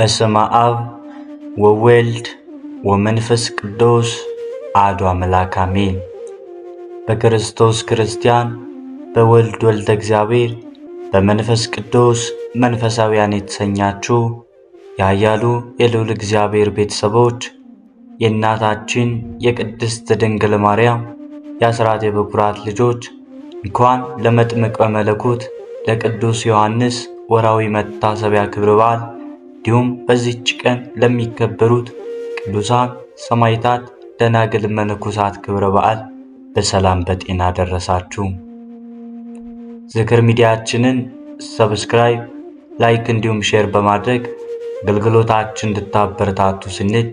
በስመ አብ ወወልድ ወመንፈስ ቅዱስ አሐዱ አምላክ አሜን። በክርስቶስ ክርስቲያን በወልድ ወልደ እግዚአብሔር በመንፈስ ቅዱስ መንፈሳውያን የተሰኛችሁ ያያሉ የልዑል እግዚአብሔር ቤተሰቦች የእናታችን የቅድስት ድንግል ማርያም የአስራት የበኩራት ልጆች እንኳን ለመጥምቀ መለኮት ለቅዱስ ዮሐንስ ወራዊ መታሰቢያ ክብረ በዓል እንዲሁም በዚህች ቀን ለሚከበሩት ቅዱሳን ሰማዕታት፣ ደናግል፣ መነኮሳት ክብረ በዓል በሰላም በጤና ደረሳችሁ። ዝክር ሚዲያችንን ሰብስክራይብ፣ ላይክ እንዲሁም ሼር በማድረግ አገልግሎታችን እንድታበረታቱ ስንል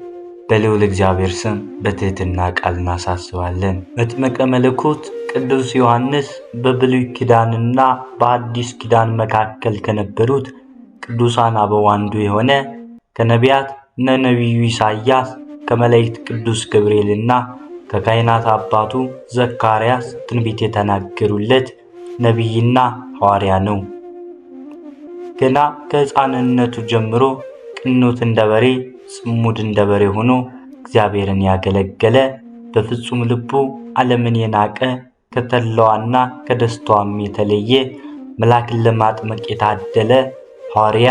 በልዑል እግዚአብሔር ስም በትህትና ቃል እናሳስባለን። መጥምቀ መለኮት ቅዱስ ዮሐንስ በብሉይ ኪዳንና በአዲስ ኪዳን መካከል ከነበሩት ቅዱሳን አበው አንዱ የሆነ ከነቢያት ነቢዩ ኢሳይያስ ከመላእክት ቅዱስ ገብርኤልና ከካህናት አባቱ ዘካርያስ ትንቢት የተናገሩለት ነቢይና ሐዋርያ ነው። ገና ከሕፃንነቱ ጀምሮ ቅኑት እንደ በሬ ጽሙድ እንደ በሬ ሆኖ እግዚአብሔርን ያገለገለ በፍጹም ልቡ ዓለምን የናቀ ከተድላዋና ከደስታዋም የተለየ መልአክን ለማጥመቅ የታደለ ሐዋርያ፣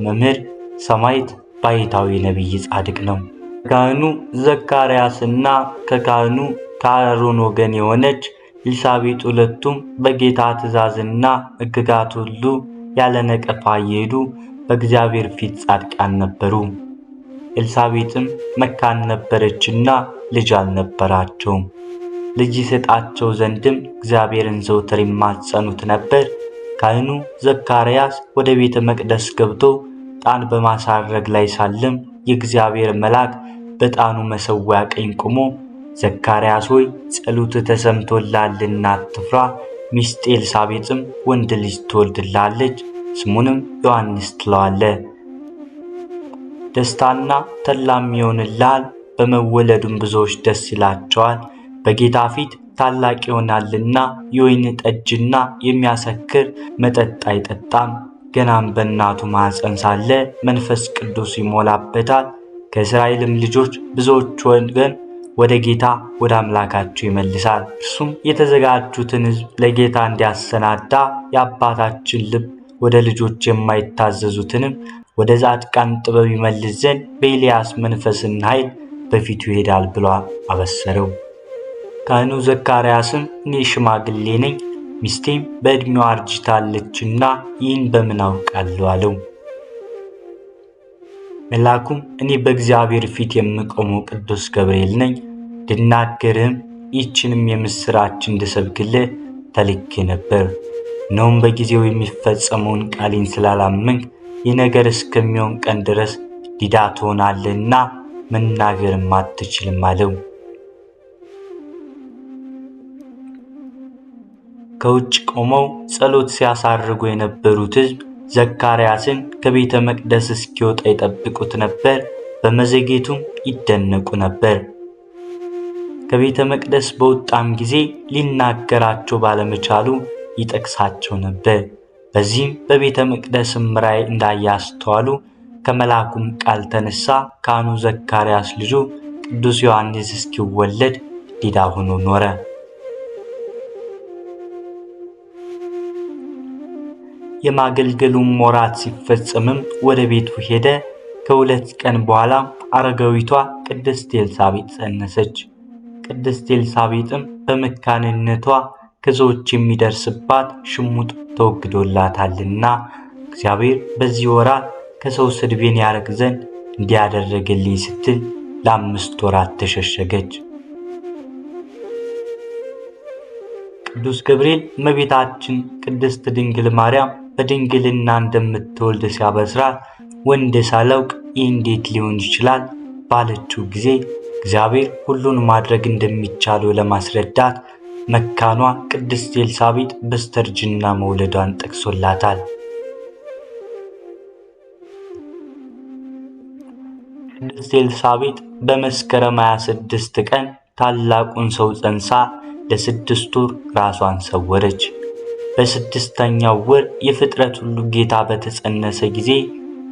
መምህር፣ ሰማዕት፣ ባሕታዊ፣ ነቢይ፣ ጻድቅ ነው። ካህኑ ዘካርያስና ከካህኑ ከአሮን ወገን የሆነች ኤልሳቤጥ ሁለቱም በጌታ ትእዛዝና ሕግጋት ሁሉ ያለ ነቀፋ እየሄዱ በእግዚአብሔር ፊት ጻድቃን ነበሩ። ኤልሳቤጥም መካን ነበረችና ልጅ አልነበራቸውም። ልጅ ይሰጣቸው ዘንድም እግዚአብሔርን ዘውትር ይማጸኑት ነበር። ካህኑ ዘካርያስ ወደ ቤተ መቅደስ ገብቶ ዕጣን በማሳረግ ላይ ሳለም የእግዚአብሔር መልአክ በዕጣኑ መሠዊያ ቀኝ ቆሞ ዘካርያስ ሆይ ጸሎትህ ተሰምቶልሃልና አትፍራ፣ ሚስት ኤልሳቤጥም ወንድ ልጅ ትወልድልሃለች፣ ስሙንም ዮሐንስ ትለዋለህ። ደስታና ተድላም ይሆንልሃል፣ በመወለዱም ብዙዎች ደስ ይላቸዋል። በጌታ ፊት ታላቅ ይሆናልና የወይን ጠጅና የሚያሰክር መጠጥ አይጠጣም። ገናም በእናቱ ማኅፀን ሳለ መንፈስ ቅዱስ ይሞላበታል። ከእስራኤልም ልጆች ብዙዎች ወገን ወደ ጌታ ወደ አምላካቸው ይመልሳል። እርሱም የተዘጋጁትን ሕዝብ ለጌታ እንዲያሰናዳ የአባታችን ልብ ወደ ልጆች የማይታዘዙትንም ወደ ጻድቃን ጥበብ ይመልስ ዘንድ በኤልያስ መንፈስና ኃይል በፊቱ ይሄዳል ብሎ አበሰረው። ካህኑ ዘካርያስም እኔ ሽማግሌ ነኝ፣ ሚስቴም በዕድሜዋ አርጅታለችና ይህን በምን አውቃለሁ አለው። መልአኩም እኔ በእግዚአብሔር ፊት የምቆመው ቅዱስ ገብርኤል ነኝ፣ እንድናገርህም ይህችንም የምሥራች እንድሰብክልህ ተልኬ ነበር። እነሆም በጊዜው የሚፈጸመውን ቃሌን ስላላመንክ ይህ ነገር እስከሚሆን ቀን ድረስ ዲዳ ትሆናለህና መናገርም አትችልም አለው። ከውጭ ቆመው ጸሎት ሲያሳርጉ የነበሩት ሕዝብ ዘካርያስን ከቤተ መቅደስ እስኪወጣ ይጠብቁት ነበር። በመዘግየቱም ይደነቁ ነበር። ከቤተ መቅደስ በወጣም ጊዜ ሊናገራቸው ባለመቻሉ ይጠቅሳቸው ነበር። በዚህም በቤተ መቅደስም ራእይ እንዳያስተዋሉ ከመልአኩም ቃል ተነሳ ካህኑ ዘካርያስ ልጁ ቅዱስ ዮሐንስ እስኪወለድ ዲዳ ሆኖ ኖረ። የማገልገሉም ወራት ሲፈጸምም ወደ ቤቱ ሄደ። ከሁለት ቀን በኋላ አረጋዊቷ ቅድስት ኤልሳቤጥ ጸነሰች። ቅድስት ኤልሳቤጥም በመካንነቷ ከሰዎች የሚደርስባት ሽሙጥ ተወግዶላታልና እግዚአብሔር በዚህ ወራት ከሰው ስድቤን ያርቅ ዘንድ እንዲያደረገልኝ ስትል ለ5 ወራት ተሸሸገች። ቅዱስ ገብርኤል እመቤታችን ቅድስት ድንግል ማርያም በድንግልና እንደምትወልድ ሲያበስራት ወንድ ሳላውቅ ይህ እንዴት ሊሆን ይችላል ባለችው ጊዜ እግዚአብሔር ሁሉን ማድረግ እንደሚቻለው ለማስረዳት መካኗ ቅድስት ኤልሳቤጥ በስተርጅና መውለዷን ጠቅሶላታል። ቅድስት ኤልሳቤጥ በመስከረም 26 ቀን ታላቁን ሰው ጸንሳ ለ6 ወር ራሷን ሰወረች። በ6ኛው ወር የፍጥረት ሁሉ ጌታ በተጸነሰ ጊዜ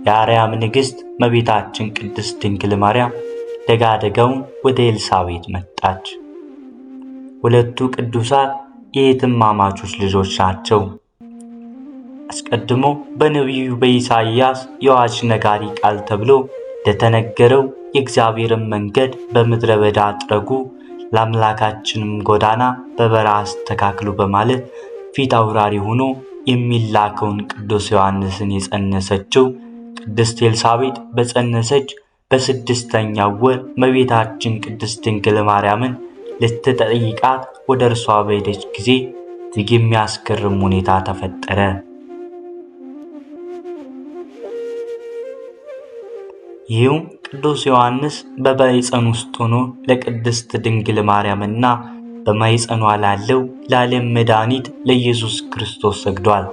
የአርያም ንግሥት እመቤታችን ቅድስት ድንግል ማርያም ደጋደጋውን ወደ ኤልሳቤጥ መጣች። ሁለቱ ቅዱሳት የእህትማማቾች ልጆች ናቸው። አስቀድሞ በነቢዩ በኢሳይያስ የአዋጅ ነጋሪ ቃል ተብሎ እንደተነገረው የእግዚአብሔርን መንገድ በምድረ በዳ ጥረጉ፣ ለአምላካችንም ጎዳና በበረሃ አስተካክሉ በማለት ፊት አውራሪ ሆኖ የሚላከውን ቅዱስ ዮሐንስን የጸነሰችው ቅድስት ኤልሳቤጥ በጸነሰች በ6ኛው ወር እመቤታችን ቅድስት ድንግል ማርያምን ልትጠይቃት ወደ እርሷ በሄደች ጊዜ እጅግ የሚያስገርም ሁኔታ ተፈጠረ። ይህም ቅዱስ ዮሐንስ በማኅፀን ውስጥ ሆኖ ለቅድስት ድንግል ማርያምና በማኅፀኗ ላለው ለዓለም መድኃኒት ለኢየሱስ ክርስቶስ ሰግዷል።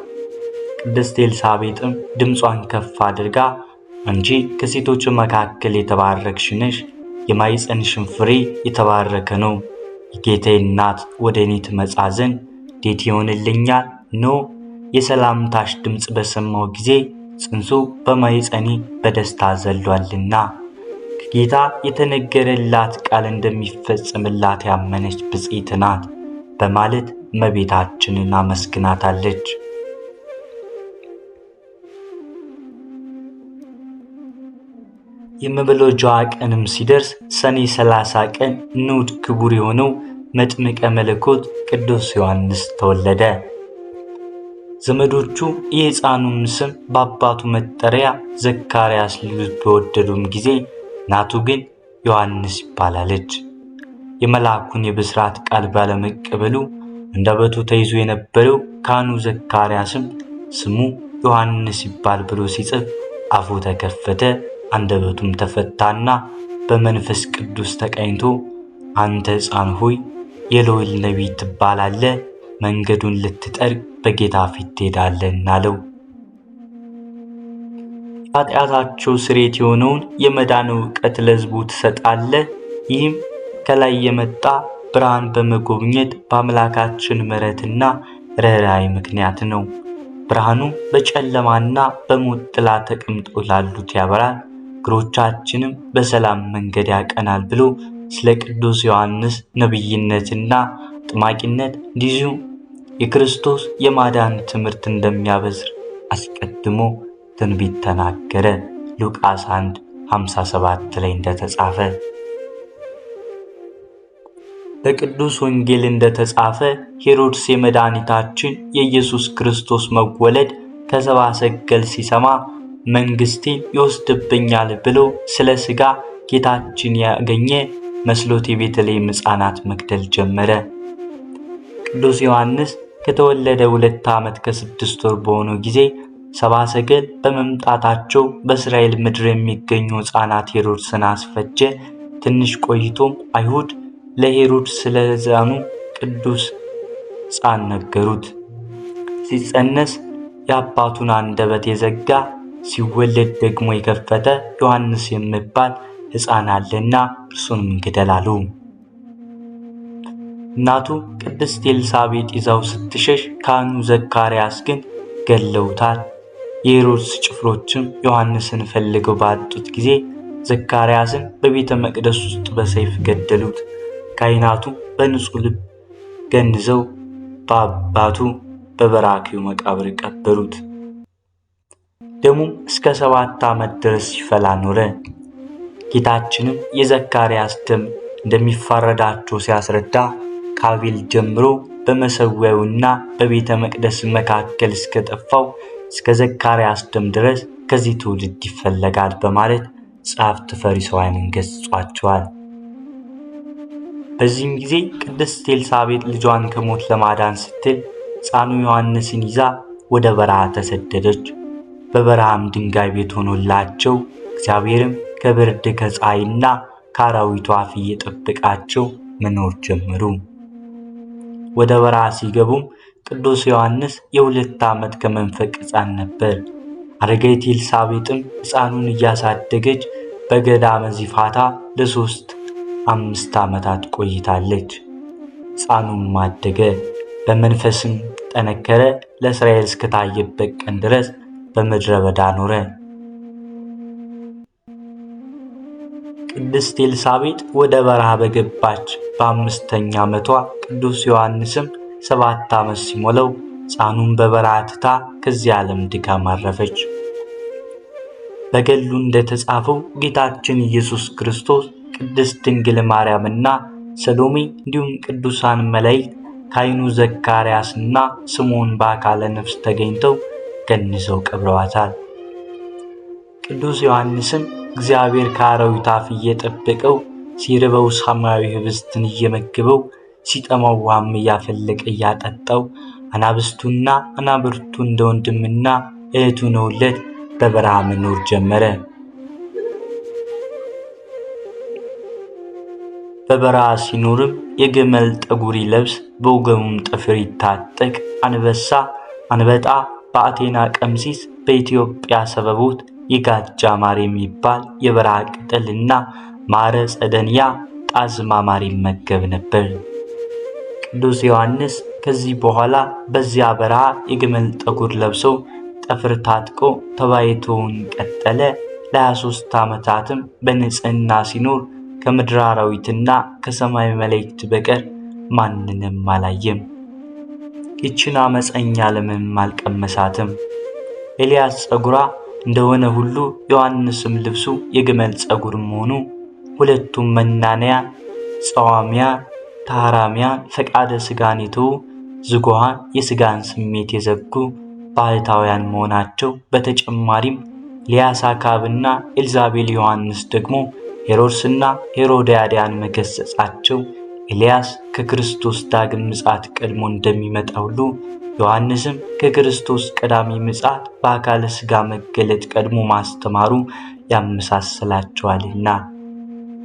ቅድስት ኤልሳቤጥም ድምጿን ከፍ አድርጋ አንቺ ከሴቶች መካከል የተባረክሽ ነሽ፣ የማኅፀንሽም ፍሬ የተባረከ ነው። የጌታዬ እናት ወደ እኔ ትመጣ ዘንድ እንዴት ይሆንልኛል? እነሆ የሰላምታሽ ድምፅ በሰማሁ ጊዜ ጽንሱ በማኅፀኔ በደስታ ዘሏልና ከጌታ የተነገረላት ቃል እንደሚፈጸምላት ያመነች ብፅዕት ናት በማለት እመቤታችንን አመስግናታለች። የመበለጃዋ ቀንም ሲደርስ ሰኔ 30 ቀን ንዑድ ክቡር የሆነው መጥምቀ መለኮት ቅዱስ ዮሐንስ ተወለደ። ዘመዶቹ የሕፃኑን ስም በአባቱ መጠሪያ ዘካርያስ ሊሉት በወደዱም ጊዜ እናቱ ግን ዮሐንስ ይባላለች። የመልአኩን የብስራት ቃል ባለመቀበሉ አንደበቱ ተይዞ የነበረው ካህኑ ዘካርያስም ስሙ ዮሐንስ ይባል ብሎ ሲጽፍ አፉ ተከፈተ፣ አንደበቱም ተፈታና በመንፈስ ቅዱስ ተቃኝቶ አንተ ሕፃን ሆይ የልዑል ነቢይ ትባላለህ፣ መንገዱን ልትጠርግ በጌታ ፊት ትሄዳለህ አለው። ኃጢአታቸው ስርየት የሆነውን የመዳን ዕውቀት ለሕዝቡ ትሰጣለህ። ይህም ከላይ የመጣ ብርሃን በመጎብኘት በአምላካችን ምሕረትና ርኅራኄ ምክንያት ነው። ብርሃኑ በጨለማና በሞት ጥላ ተቀምጦ ላሉት ያበራል፣ እግሮቻችንም በሰላም መንገድ ያቀናል ብሎ ስለ ቅዱስ ዮሐንስ ነቢይነትና አጥማቂነት እንዲሁም የክርስቶስ የማዳን ትምህርት እንደሚያበስር አስቀድሞ ትንቢት ተናገረ። ሉቃስ 1:57 ላይ እንደተጻፈ በቅዱስ ወንጌል እንደተጻፈ ሄሮድስ የመድኃኒታችን የኢየሱስ ክርስቶስ መወለድ ከሰብአ ሰገል ሲሰማ መንግሥቴን ይወስድብኛል ብሎ ስለ ሥጋ ጌታችን ያገኘ መስሎት የቤተልሔም ሕፃናት መግደል ጀመረ። ቅዱስ ዮሐንስ ከተወለደ 2 ዓመት ከ6 ወር በሆነው ጊዜ ሰብአ ሰገል በመምጣታቸው በእስራኤል ምድር የሚገኙ ሕፃናት ሄሮድስን አስፈጀ። ትንሽ ቆይቶም አይሁድ ለሄሮድስ ስለ ሕፃኑ ቅዱስ ሕፃን ነገሩት። ሲጸነስ የአባቱን አንደበት የዘጋ ሲወለድ ደግሞ የከፈተ ዮሐንስ የሚባል ሕፃን አለና እርሱንም ግደል አሉ። እናቱ ቅድስት ኤልሳቤጥ ይዛው ስትሸሽ ካህኑ ዘካርያስ ግን ገለውታል። የሄሮድስ ጭፍሮችም ዮሐንስን ፈልገው ባጡት ጊዜ ዘካርያስን በቤተ መቅደስ ውስጥ በሰይፍ ገደሉት። ካህናቱ በንጹሕ ልብ ገንዘው በአባቱ በበራኪው መቃብር ቀበሩት። ደሙም እስከ 7 ዓመት ድረስ ሲፈላ ኖረ። ጌታችንም የዘካርያስ ደም እንደሚፋረዳቸው ሲያስረዳ ከአቤል ጀምሮ በመሠዊያውና በቤተ መቅደስ መካከል እስከ ጠፋው እስከ ዘካርያስ ደም ድረስ ከዚህ ትውልድ ይፈለጋል በማለት ጸሐፍት ፈሪሳውያንን ገሥጿቸዋል። በዚህም ጊዜ ቅድስት ኤልሳቤጥ ልጇን ከሞት ለማዳን ስትል ሕፃኑ ዮሐንስን ይዛ ወደ በረሃ ተሰደደች። በበረሃም ድንጋይ ቤት ሆኖላቸው እግዚአብሔርም ከብርድ ከፀሐይና ከአራዊቱ አፍ እየጠበቃቸው መኖር ጀመሩ። ወደ በረሃ ሲገቡም ቅዱስ ዮሐንስ የ2 ዓመት ከመንፈቅ ሕፃን ነበር። አረጋዊት ኤልሳቤጥም ሕፃኑን እያሳደገች በገዳመ ዚፋታ ለ3-5 ዓመታት ቆይታለች። ሕፃኑም አደገ፣ በመንፈስም ጠነከረ። ለእስራኤል እስከታየበት ቀን ድረስ በምድረ በዳ ኖረ። ቅድስት ኤልሳቤጥ ወደ በረሃ በገባች በ5ኛ ዓመቷ ቅዱስ ዮሐንስም 7 ዓመት ሲሞላው ሕፃኑን በበረሃ ትታ ከዚህ ዓለም ድካም አረፈች። በገድሉ እንደተጻፈው ጌታችን ኢየሱስ ክርስቶስ ቅድስት ድንግል ማርያምና ሰሎሜ እንዲሁም ቅዱሳን መላእክት ካህኑ ዘካርያስና ስምዖን በአካለ ነፍስ ተገኝተው ገንዘው ቀብረዋታል። ቅዱስ ዮሐንስም እግዚአብሔር ከአራዊት አፍ እየጠበቀው ሲርበው ሰማያዊ ህብስትን እየመገበው ሲጠማው ውሃም እያፈለቀ እያጠጣው አናብስቱና አናብርቱ እንደ ወንድምና እህቱ ነውለት በበረሃ መኖር ጀመረ። በበረሃ ሲኖርም የግመል ጠጉር ይለብስ፣ በወገቡም ጥፍር ይታጠቅ። አንበጣ በአቴና ቀምሲስ፣ በኢትዮጵያ ሰበቦት የጋጃ ማር የሚባል የበረሃ ቅጠልና ማረ ጸደንያ ጣዝማ ማር ይመገብ ነበር። ቅዱስ ዮሐንስ ከዚህ በኋላ በዚያ በረሃ የግመል ጠጉር ለብሶ ጠፍር ታጥቆ ተባይቶውን ቀጠለ። ለ23 ዓመታትም በንጽህና ሲኖር ከምድር አራዊትና ከሰማይ መላእክት በቀር ማንንም አላየም። ይችን አመፀኛ ዓለምም አልቀመሳትም። ኤልያስ ጸጉሯ እንደሆነ ሁሉ ዮሐንስም ልብሱ የግመል ጸጉር መሆኑ፣ ሁለቱም መናንያን፣ ጸዋሚያን፣ ታህራሚያን፣ ፈቃደ ሥጋን የተዉ ዝጉሃን፣ የሥጋን ስሜት የዘጉ ባህታውያን መሆናቸው፣ በተጨማሪም ኤልያስ አክዓብና ኤልዛቤል ዮሐንስ ደግሞ ሄሮድስና ሄሮድያዳን መገሰጻቸው ኤልያስ ከክርስቶስ ዳግም ምጽአት ቀድሞ እንደሚመጣ ሁሉ ዮሐንስም ከክርስቶስ ቀዳሚ ምጽአት በአካለ ሥጋ መገለጥ ቀድሞ ማስተማሩ ያመሳስላቸዋልና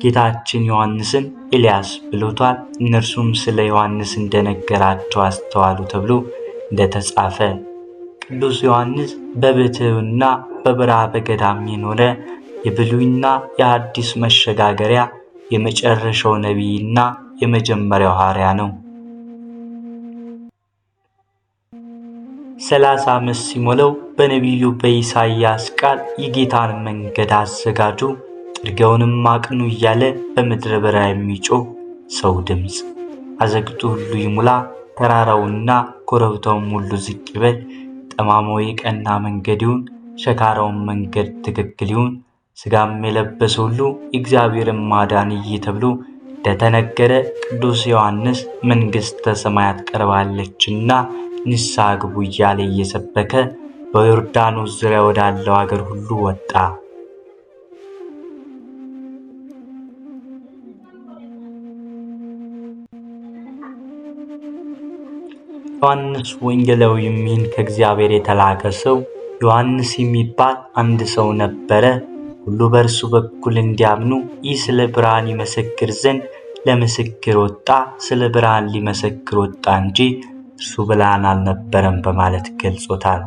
ጌታችን ዮሐንስን ኤልያስ ብሎታል። እነርሱም ስለ ዮሐንስ እንደነገራቸው አስተዋሉ ተብሎ እንደተጻፈ ቅዱስ ዮሐንስ በብሕትውና በበረሃ በገዳም የኖረ የብሉይና የሐዲስ መሸጋገሪያ የመጨረሻው ነቢይና የመጀመሪያው ሐዋርያ ነው። 30 ዓመት ሲሞላው በነቢዩ በኢሳይያስ ቃል የጌታን መንገድ አዘጋጁ፣ ጥርጊያውንም አቅኑ እያለ በምድረ በዳ የሚጮህ ሰው ድምፅ፣ አዘግቱ ሁሉ ይሙላ፣ ተራራውና ኮረብታውም ሁሉ ዝቅ ይበል፣ ጠማማው የቀና መንገድ ይሁን፣ ሸካራውን መንገድ ትክክል ይሁን፣ ሥጋም የለበሰ ሁሉ የእግዚአብሔርን ማዳን ይይ ተብሎ እንደተነገረ ቅዱስ ዮሐንስ መንግሥተ ሰማያት ቀርባለችና ንስሐ ግቡ እያለ እየሰበከ በዮርዳኖስ ዙሪያ ወዳለው አገር ሁሉ ወጣ። ዮሐንስ ወንጌላዊ የሚሆን ከእግዚአብሔር የተላከ ሰው ዮሐንስ የሚባል አንድ ሰው ነበረ። ሁሉ በእርሱ በኩል እንዲያምኑ ይህ ስለ ብርሃን ይመሰክር ዘንድ ለምስክር ወጣ፣ ስለ ብርሃን ሊመሰክር ወጣ እንጂ እርሱ ብርሃን አልነበረም በማለት ገልጾታል።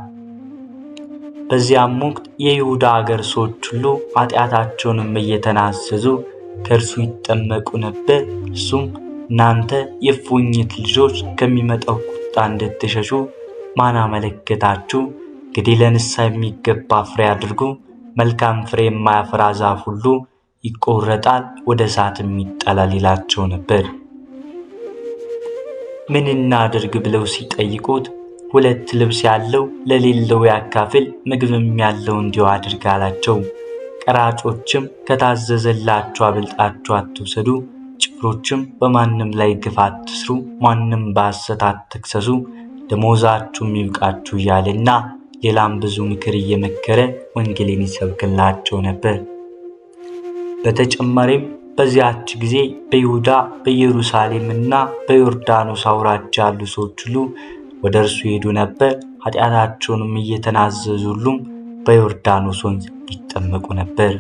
በዚያም ወቅት የይሁዳ አገር ሰዎች ሁሉ ኃጢአታቸውንም እየተናዘዙ ከእርሱ ይጠመቁ ነበር። እርሱም እናንተ የእፉኝት ልጆች ከሚመጣው ቁጣ እንድትሸሹ ማን አመለከታችሁ? እንግዲህ ለንስሐ የሚገባ ፍሬ አድርጉ። መልካም ፍሬ የማያፈራ ዛፍ ሁሉ ይቆረጣል፣ ወደ እሳትም ይጣላል ይላቸው ነበር። ምን እናድርግ ብለው ሲጠይቁት 2 ልብስ ያለው ለሌለው ያካፍል፣ ምግብም ያለው እንዲሁ አድርግ አላቸው። ቀራጮችም ከታዘዘላችሁ አብልጣችሁ አትውሰዱ፣ ጭፍሮችም በማንም ላይ ግፍ አትስሩ፣ ማንም በሐሰት አትክሰሱ፣ ደመወዛችሁም ይብቃችሁ እያለና ሌላም ብዙ ምክር እየመከረ ወንጌልን ይሰብክላቸው ነበር። በተጨማሪም በዚያች ጊዜ በይሁዳ በኢየሩሳሌምና በዮርዳኖስ አውራጃ ያሉ ሰዎች ሁሉ ወደ እርሱ ሄዱ ነበር። ኃጢአታቸውንም እየተናዘዙ ሁሉም በዮርዳኖስ ወንዝ ይጠመቁ ነበር።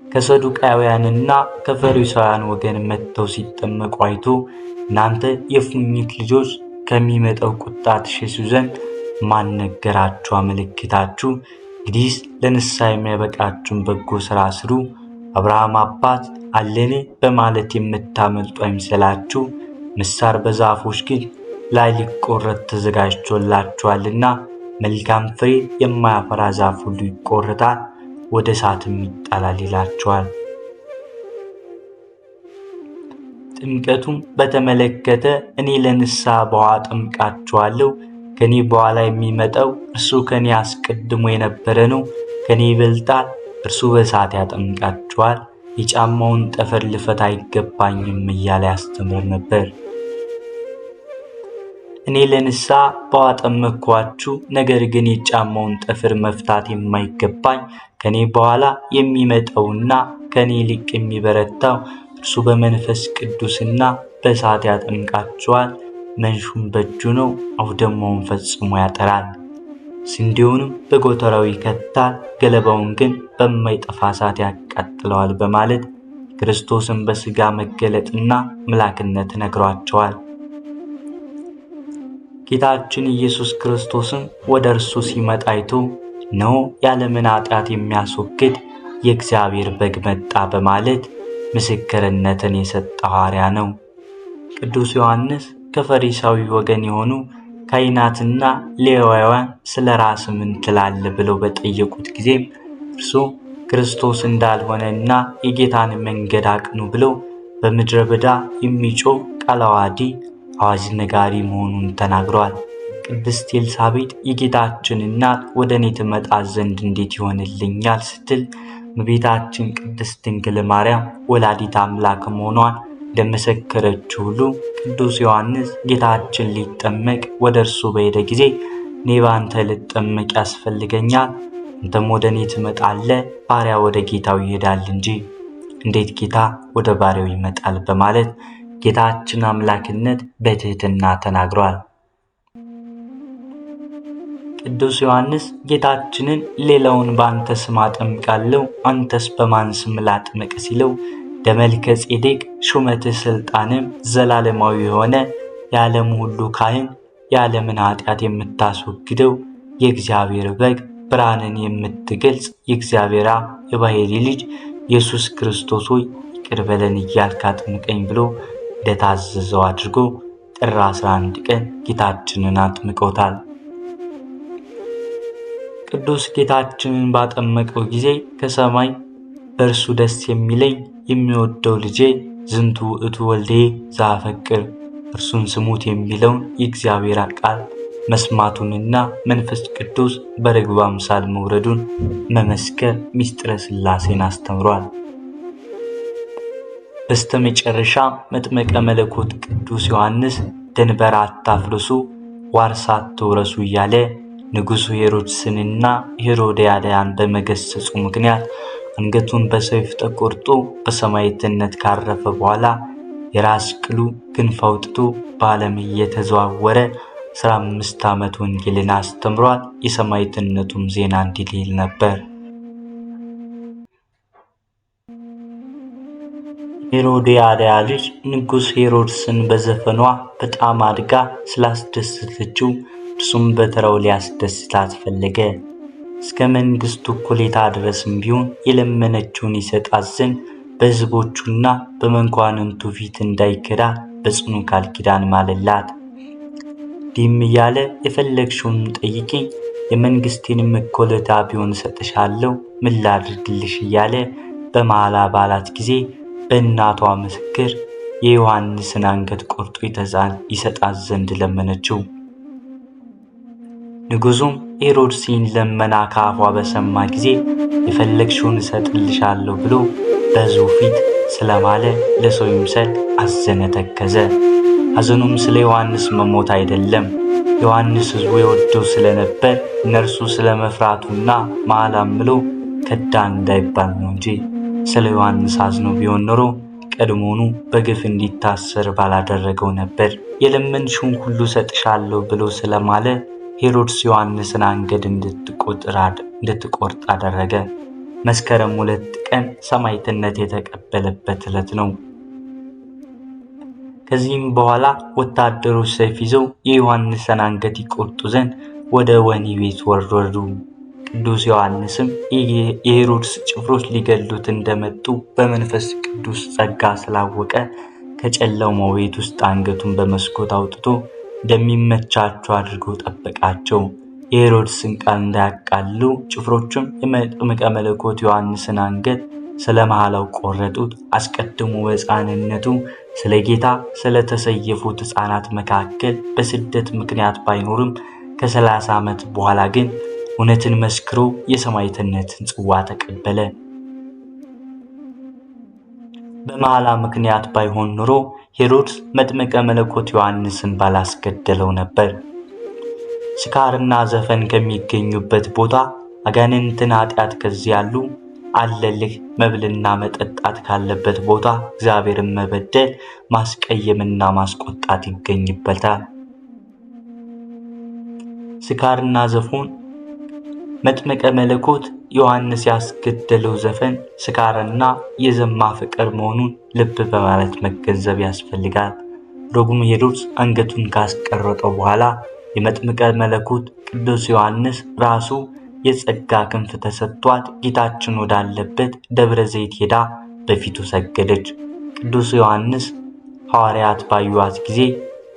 ከሰዱቃውያንና ከፈሪሳውያን ወገን መጥተው ሲጠመቁ አይቶ እናንተ የእፉኝት ልጆች ከሚመጣው ቁጣ ትሸሹ ዘንድ ማን ነገራችሁ? አመለክታችሁ። እንግዲህ ለንስሐ የሚያበቃችሁን በጎ ሥራ ስሩ። አብርሃም አባት አለን በማለት የምታመልጡ አይምሰላችሁ። ምሳር በዛፎች ግን ላይ ሊቆረጥ ተዘጋጅቶላችኋልና መልካም ፍሬ የማያፈራ ዛፍ ሁሉ ይቆረጣል፣ ወደ እሳትም ይጣላል ይላችኋል። ጥምቀቱም በተመለከተ እኔ ለንስሐ በውኃ አጠምቃችኋለሁ፣ ከኔ በኋላ የሚመጣው እርሱ ከኔ አስቀድሞ የነበረ ነው፣ ከኔ ይበልጣል፣ እርሱ በእሳት ያጠምቃችኋል፣ የጫማውን ጠፍር ልፈታ አይገባኝም እያለ ያስተምር ነበር። እኔ ለንስሐ በውኃ አጠመቅኋችሁ፣ ነገር ግን የጫማውን ጠፍር መፍታት የማይገባኝ ከኔ በኋላ የሚመጣውና ከኔ ይልቅ የሚበረታው እርሱ በመንፈስ ቅዱስና በእሳት ያጠምቃችኋል። መንሹም በእጁ ነው፣ አውድማውን ፈጽሞ ያጠራል፣ ስንዴውንም በጎተራው ይከታል፣ ገለባውን ግን በማይጠፋ እሳት ያቃጥለዋል በማለት ክርስቶስን በሥጋ መገለጥና አምላክነት ነግሯቸዋል። ጌታችን ኢየሱስ ክርስቶስም ወደ እርሱ ሲመጣ አይቶ እነሆ የዓለምን ኃጢአት የሚያስወግድ የእግዚአብሔር በግ መጣ በማለት ምስክርነትን የሰጠ ሐዋርያ ነው። ቅዱስ ዮሐንስ ከፈሪሳዊ ወገን የሆኑ ካህናትና ሌዋውያን ስለ ራስ ምን ትላለህ ብለው በጠየቁት ጊዜም እርሱ ክርስቶስ እንዳልሆነና የጌታን መንገድ አቅኑ ብለው በምድረ በዳ የሚጮህ ቃል አዋዲ አዋጅ ነጋሪ መሆኑን ተናግሯል። ቅድስት ኤልሳቤጥ የጌታችን እናት ወደ እኔ ትመጣ ዘንድ እንዴት ይሆንልኛል ስትል እመቤታችን ቅድስት ድንግል ማርያም ወላዲት አምላክ መሆኗን እንደመሰከረችው ሁሉ ቅዱስ ዮሐንስ ጌታችን ሊጠመቅ ወደ እርሱ በሄደ ጊዜ እኔ በአንተ ልጠመቅ ያስፈልገኛል፣ አንተም ወደ እኔ ትመጣለህ፣ ባሪያ ወደ ጌታው ይሄዳል እንጂ እንዴት ጌታ ወደ ባሪያው ይመጣል በማለት ጌታችን አምላክነት በትህትና ተናግሯል። ቅዱስ ዮሐንስ ጌታችንን ሌላውን በአንተ ስም አጠምቃለሁ፣ አንተስ በማን ስም ላጥምቅ ሲለው ደመልከ ጼዴቅ ሹመትህ ስልጣንም ዘላለማዊ የሆነ የዓለም ሁሉ ካህን የዓለምን ኃጢአት የምታስወግደው የእግዚአብሔር በግ ብርሃንን የምትገልጽ የእግዚአብሔር የባሕርይ ልጅ ኢየሱስ ክርስቶስ ሆይ ይቅር በለን እያልክ አጥምቀኝ ብሎ እንደታዘዘው አድርጎ ጥር 11 ቀን ጌታችንን አጥምቆታል። ቅዱስ ጌታችንን ባጠመቀው ጊዜ ከሰማይ በእርሱ ደስ የሚለኝ የሚወደው ልጄ ዝንቱ ውእቱ ወልዴ ዘአፈቅር እርሱን ስሙት የሚለውን የእግዚአብሔር ቃል መስማቱንና መንፈስ ቅዱስ በርግብ አምሳል መውረዱን መመስከር ምስጢረ ሥላሴን አስተምሯል። በስተመጨረሻ መጥመቀ መለኮት ቅዱስ ዮሐንስ ድንበር አታፍርሱ፣ ዋርሳ አትውረሱ እያለ ንጉሡ ሄሮድስንና ሄሮድያዳን በመገሰጹ ምክንያት አንገቱን በሰይፍ ተቆርጦ በሰማዕትነት ካረፈ በኋላ የራስ ቅሉ ክንፍ አውጥቶ በዓለም እየተዘዋወረ 15 ዓመት ወንጌልን አስተምሯል። የሰማዕትነቱም ዜና እንዲህ ይል ነበር። ሄሮድያዳ ልጅ ንጉሥ ሄሮድስን በዘፈኗ በጣም አድጋ ስላስደሰተችው እርሱም በተራው ሊያስደስታት ፈለገ። እስከ መንግሥቱ እኩሌታ ድረስም ቢሆን የለመነችውን ይሰጣት ዘንድ በሕዝቦቹና በመኳንንቱ ፊት እንዳይከዳ በጽኑ ቃል ኪዳን ማለላት። እንዲህም እያለ የፈለግሽውን ጠይቂኝ፣ የመንግሥቴንም እኩሌታ ቢሆን እሰጥሻለሁ፣ ምን ላድርግልሽ እያለ በመሐላ ባላት ጊዜ በእናቷ ምስክር የዮሐንስን አንገት ቆርጦ ይሰጣት ዘንድ ለመነችው። ንጉሡም ሄሮድስን ለመና ከአፏ በሰማ ጊዜ የፈለግሽውን እሰጥልሻለሁ ብሎ በሕዝቡ ፊት ስለማለ ለሰው ይምሰል አዘነ፣ ተከዘ። ሐዘኑም ስለ ዮሐንስ መሞት አይደለም፣ ዮሐንስ ሕዝቡ የወደው ስለነበር እነርሱ ስለ መፍራቱና መሐላም ምሎ ከዳ እንዳይባል ነው እንጂ ስለ ዮሐንስ አዝኖ ቢሆን ኖሮ ቀድሞኑ በግፍ እንዲታሰር ባላደረገው ነበር። የለመንሽውን ሁሉ እሰጥሻለሁ ብሎ ስለማለ ሄሮድስ ዮሐንስን አንገት እንድትቆርጥ አደረገ። መስከረም 2 ቀን ሰማዕትነት የተቀበለበት ዕለት ነው። ከዚህም በኋላ ወታደሮች ሰይፍ ይዘው የዮሐንስን አንገት ይቆርጡ ዘንድ ወደ ወህኒ ቤት ወረዱ። ቅዱስ ዮሐንስም የሄሮድስ ጭፍሮች ሊገድሉት እንደመጡ በመንፈስ ቅዱስ ጸጋ ስላወቀ ከጨለማው ቤት ውስጥ አንገቱን በመስኮት አውጥቶ እንደሚመቻቸው አድርጎ ጠበቃቸው። የሄሮድስን ቃል እንዳያቃልሉ ጭፍሮቹም የመጥምቀ መለኮት ዮሐንስን አንገት ስለ መሐላው ቆረጡት። አስቀድሞ በሕፃንነቱ ስለ ጌታ ስለተሰየፉት ሕፃናት መካከል በስደት ምክንያት ባይኖርም ከ30 ዓመት በኋላ ግን እውነትን መስክሮ የሰማዕትነትን ጽዋ ተቀበለ። በመሐላ ምክንያት ባይሆን ኑሮ ሄሮድስ መጥምቀ መለኮት ዮሐንስን ባላስገደለው ነበር። ስካርና ዘፈን ከሚገኙበት ቦታ አጋንንትን ኃጢአት ከዚህ ያሉ አለልህ መብልና መጠጣት ካለበት ቦታ እግዚአብሔርን መበደል ማስቀየምና ማስቆጣት ይገኝበታል። ስካርና ዘፈን መጥምቀ መለኮት ዮሐንስ ያስገደለው ዘፈን ስካርና የዘማ ፍቅር መሆኑን ልብ በማለት መገንዘብ ያስፈልጋል። ሮጉም ሄሮድስ አንገቱን ካስቀረጠው በኋላ የመጥምቀ መለኮት ቅዱስ ዮሐንስ ራሱ የጸጋ ክንፍ ተሰጥቷት ጌታችን ወዳለበት ደብረ ዘይት ሄዳ በፊቱ ሰገደች። ቅዱስ ዮሐንስ ሐዋርያት ባዩዋት ጊዜ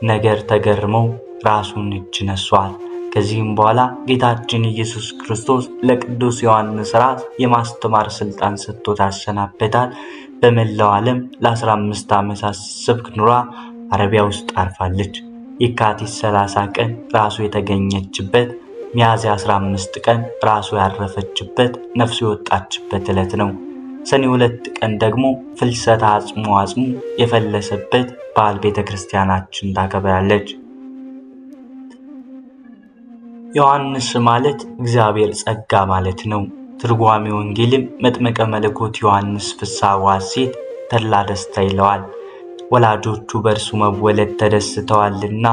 ነገር ተገርመው ራሱን እጅ ነሷል። ከዚህም በኋላ ጌታችን ኢየሱስ ክርስቶስ ለቅዱስ ዮሐንስ ራስ የማስተማር ስልጣን ሰጥቶት አሰናበታል። በመላው ዓለም ለ15 ዓመታት ስትሰብክ ኑራ አረቢያ ውስጥ አርፋለች። የካቲት 30 ቀን ራሱ የተገኘችበት፣ ሚያዝያ 15 ቀን ራሱ ያረፈችበት ነፍሱ የወጣችበት ዕለት ነው። ሰኔ 2 ቀን ደግሞ ፍልሰታ አጽሙ የፈለሰበት በዓል ቤተክርስቲያናችን ታከብራለች። ዮሐንስ ማለት እግዚአብሔር ጸጋ ማለት ነው። ትርጓሜ ወንጌልም መጥምቀ መለኮት ዮሐንስ ፍስሐ ወሐሴት ተድላ ደስታ ይለዋል። ወላጆቹ በእርሱ መወለድ ተደስተዋልና።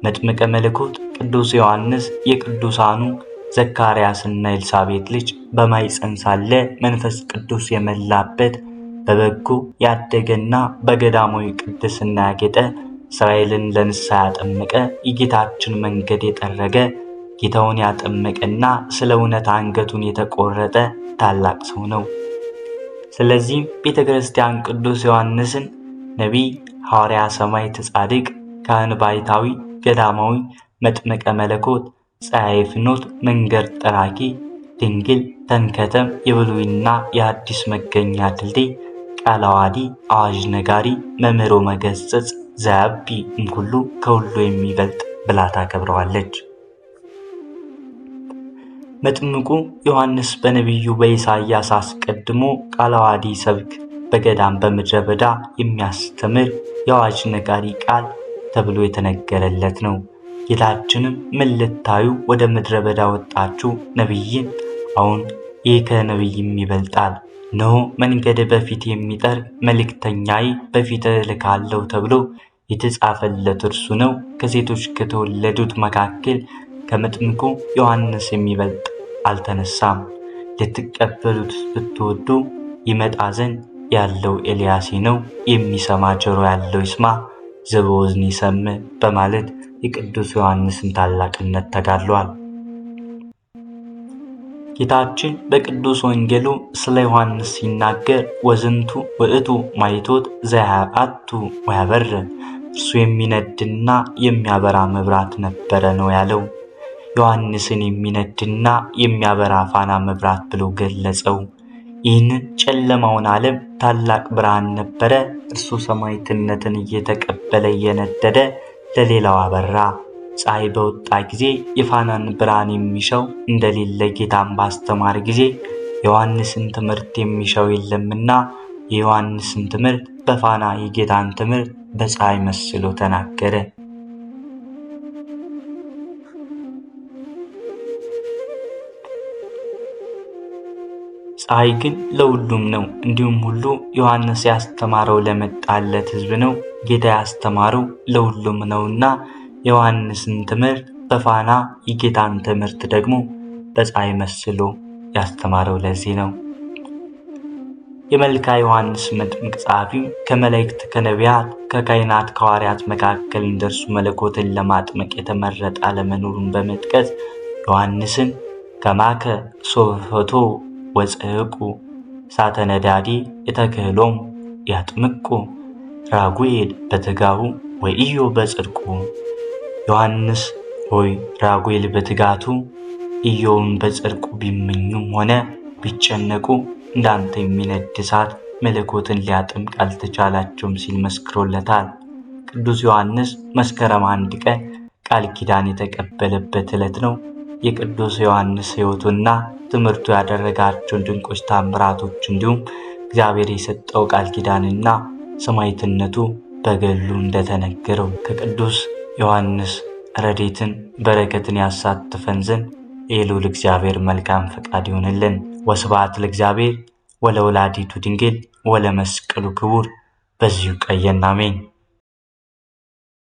መጥምቀ መለኮት ቅዱስ ዮሐንስ የቅዱሳኑ ዘካርያስና ኤልሳቤጥ ልጅ በማኅፀን ሳለ መንፈስ ቅዱስ የመላበት በበጎ ያደገና በገዳማዊ ቅድስና ያጌጠ እስራኤልን ለንስሐ ያጠመቀ የጌታችን መንገድ የጠረገ ጌታውን ያጠመቀና ስለ እውነት አንገቱን የተቆረጠ ታላቅ ሰው ነው። ስለዚህም ቤተክርስቲያን ቅዱስ ዮሐንስን ነቢይ፣ ሐዋርያ፣ ሰማዕት፣ ጻድቅ፣ ካህን፣ ባሕታዊ፣ ገዳማዊ፣ መጥምቀ መለኮት፣ ፀሐየ ፍኖት፣ መንገድ ጠራጊ፣ ድንግል፣ ተንከተም፣ የብሉይና የአዲስ መገኛ ድልድይ፣ ቃለ ዓዋዲ፣ አዋጅ ነጋሪ፣ መምህሮ መገሰጽ፣ ዘያቢ እምኩሉ ከሁሉ የሚበልጥ ብላ ታከብረዋለች። መጥምቁ ዮሐንስ በነቢዩ በኢሳይያስ አስቀድሞ ቃለ ዓዋዲ ሰብክ በገዳም በምድረ በዳ የሚያስተምር የአዋጅ ነጋሪ ቃል ተብሎ የተነገረለት ነው። ጌታችንም ምን ልታዩ ወደ ምድረ በዳ ወጣችሁ? ነቢይን? አሁን ይህ ከነቢይም ይበልጣል። እነሆ መንገድ በፊት የሚጠርግ መልእክተኛዬ በፊት እልካለሁ ተብሎ የተጻፈለት እርሱ ነው። ከሴቶች ከተወለዱት መካከል ከመጥምቁ ዮሐንስ የሚበልጥ አልተነሳም። ልትቀበሉት ብትወዱ ይመጣ ዘንድ ያለው ኤልያስ ነው። የሚሰማ ጆሮ ያለው ይስማ፣ ዘበወዝኒ ይሰምዕ በማለት የቅዱስ ዮሐንስን ታላቅነት ተጋድሏል። ጌታችን በቅዱስ ወንጌሉ ስለ ዮሐንስ ሲናገር ወዝንቱ ውእቱ ማይቶት ዘያአቱ ወያበርህ፣ እርሱ የሚነድና የሚያበራ መብራት ነበረ ነው ያለው። ዮሐንስን የሚነድና የሚያበራ ፋና መብራት ብሎ ገለጸው። ይህንን ጨለማውን ዓለም ታላቅ ብርሃን ነበረ። እርሱ ሰማዕትነትን እየተቀበለ እየነደደ ለሌላው አበራ። ፀሐይ በወጣ ጊዜ የፋናን ብርሃን የሚሻው እንደሌለ ጌታን ባስተማረ ጊዜ ዮሐንስን ትምህርት የሚሻው የለምና የዮሐንስን ትምህርት በፋና የጌታን ትምህርት በፀሐይ መስሎ ተናገረ። ፀሐይ ግን ለሁሉም ነው። እንዲሁም ሁሉ ዮሐንስ ያስተማረው ለመጣለት ሕዝብ ነው። ጌታ ያስተማረው ለሁሉም ነውና የዮሐንስን ትምህርት በፋና የጌታን ትምህርት ደግሞ በፀሐይ መስሎ ያስተማረው ለዚህ ነው። የመልካ ዮሐንስ መጥምቅ ጸሐፊም ከመላእክት፣ ከነቢያት፣ ከካህናት፣ ከሐዋርያት መካከል እንደርሱ መለኮትን ለማጥመቅ የተመረጠ አለመኖሩን በመጥቀስ ዮሐንስን ከማከ ሶፈቶ ወጽሕቁ እሳተ ነዳዲ የተክህሎም ያጥምቁ ራጉኤል በትጋሁ ወኢዮ በጽድቁ። ዮሐንስ ሆይ ራጉኤል በትጋቱ ኢዮውን በጽድቁ ቢመኙም ሆነ ቢጨነቁ እንዳንተ የሚነድ እሳት መለኮትን ሊያጠምቅ አልተቻላቸውም ሲል መስክሮለታል። ቅዱስ ዮሐንስ መስከረም 1 ቀን ቃል ኪዳን የተቀበለበት ዕለት ነው። የቅዱስ ዮሐንስ ሕይወቱና ትምህርቱ ያደረጋቸውን ድንቆች ታምራቶች እንዲሁም እግዚአብሔር የሰጠው ቃል ኪዳንና ሰማዕትነቱ በገድሉ እንደተነገረው ከቅዱስ ዮሐንስ ረድኤትን በረከትን ያሳትፈን ዘንድ የልዑል እግዚአብሔር መልካም ፈቃድ ይሁንልን። ወስብሐት ለእግዚአብሔር ወለወላዲቱ ድንግል ወለመስቀሉ ክቡር። በዚሁ ቀየን። አሜን።